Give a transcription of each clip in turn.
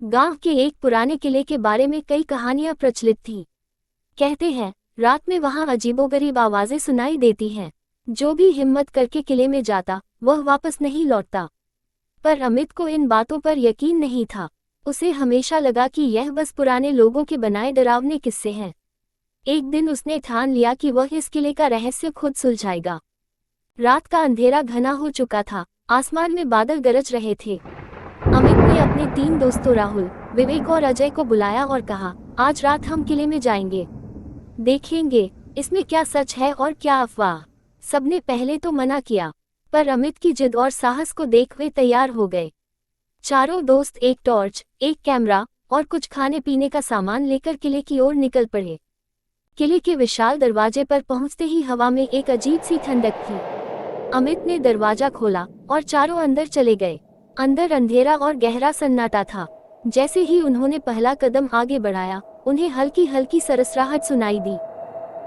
गांव के एक पुराने किले के बारे में कई कहानियां प्रचलित थीं। कहते हैं, रात में वहां अजीबोगरीब आवाजें सुनाई देती हैं। जो भी हिम्मत करके किले में जाता, वह वापस नहीं लौटता। पर अमित को इन बातों पर यकीन नहीं था। उसे हमेशा लगा कि यह बस पुराने लोगों के बनाए डरावने किस्से हैं। एक दिन उसने ठान लिया कि वह इस किले का रहस्य खुद सुलझाएगा। रात का अंधेरा घना हो चुका था, आसमान में बादल गरज रहे थे। अमित ने अपने 3 दोस्तों राहुल, विवेक और अजय को बुलाया और कहा, आज रात हम किले में जाएंगे। देखेंगे इसमें क्या सच है और क्या अफवाह। सबने पहले तो मना किया, पर अमित की जिद और साहस को देख वे तैयार हो गए। चारों दोस्त एक टॉर्च, एक कैमरा और कुछ खाने पीने का सामान लेकर किले की ओर निकल पड़े। किले के विशाल दरवाजे पर पहुंचते ही हवा में एक अजीब सी ठंडक थी। अमित ने दरवाजा खोला और चारों अंदर चले गए। अंदर अंधेरा और गहरा सन्नाटा था। जैसे ही उन्होंने पहला कदम आगे बढ़ाया, उन्हें हल्की हल्की सरसराहट सुनाई दी।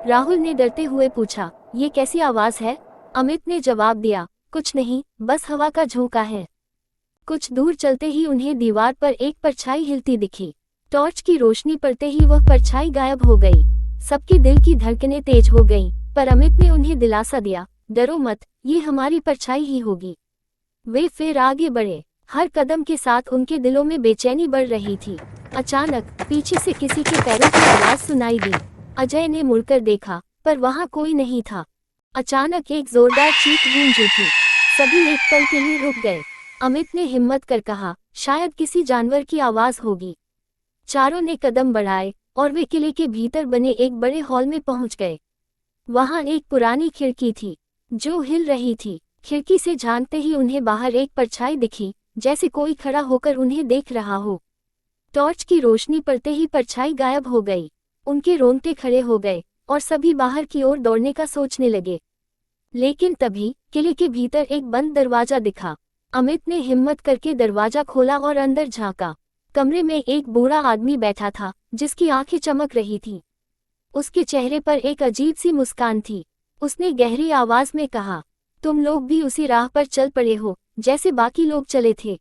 राहुल ने डरते हुए पूछा, ये कैसी आवाज है? अमित ने जवाब दिया, कुछ नहीं, बस हवा का झोंका है। कुछ दूर चलते ही उन्हें दीवार पर एक परछाई हिलती दिखी। टॉर्च की रोशनी पड़ते ही वह परछाई गायब हो गई। सबके दिल की धड़कनें तेज हो गईं, पर अमित ने उन्हें दिलासा दिया, डरो मत, ये हमारी परछाई ही होगी। वे फिर आगे बढ़े। हर कदम के साथ उनके दिलों में बेचैनी बढ़ रही थी। अचानक पीछे से किसी के पैरों की आवाज सुनाई दी। अजय ने मुड़कर देखा, पर वहां कोई नहीं था। अचानक एक जोरदार चीख गूंज उठी। सभी एक पल के लिए रुक गए। अमित ने हिम्मत कर कहा, शायद किसी जानवर की आवाज होगी। चारों ने कदम बढ़ाए और वे किले के भीतर बने एक बड़े हॉल में पहुंच गए। वहां एक पुरानी खिड़की थी, जो हिल रही थी। खिड़की से झांकते ही उन्हें बाहर एक परछाई दिखी, जैसे कोई खड़ा होकर उन्हें देख रहा हो। टॉर्च की रोशनी पड़ते ही परछाई गायब हो गई। उनके रोंगटे खड़े हो गए और सभी बाहर की ओर दौड़ने का सोचने लगे। लेकिन तभी किले के भीतर एक बंद दरवाजा दिखा। अमित ने हिम्मत करके दरवाजा खोला और अंदर झांका। कमरे में एक बूढ़ा आदमी बैठा था, जिसकी आंखें चमक रही थीं। उसके चेहरे पर एक अजीब सी मुस्कान थी। उसने गहरी आवाज में कहा, तुम लोग भी उसी राह पर चल पड़े हो जैसे बाकी लोग चले थे।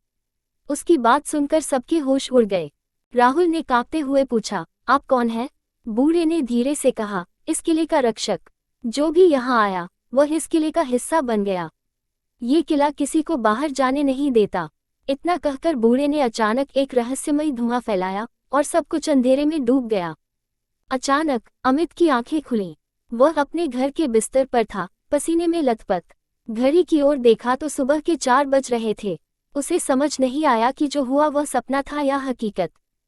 उसकी बात सुनकर सबके होश उड़ गए। राहुल ने कांपते हुए पूछा, आप कौन हैं? बूढ़े ने धीरे से कहा, इस किले का रक्षक। जो भी यहाँ आया, वह इस किले का हिस्सा बन गया। ये किला किसी को बाहर जाने नहीं देता। इतना कहकर बूढ़े ने अचानक एक रहस्यमयी धुआं फैलाया और सब कुछ अंधेरे में डूब गया। अचानक अमित की आंखें खुलीं। वह अपने घर के बिस्तर पर था, पसीने में लथपथ। घड़ी की ओर देखा तो सुबह के 4 बज रहे थे। उसे समझ नहीं आया कि जो हुआ वह सपना था या हकीकत।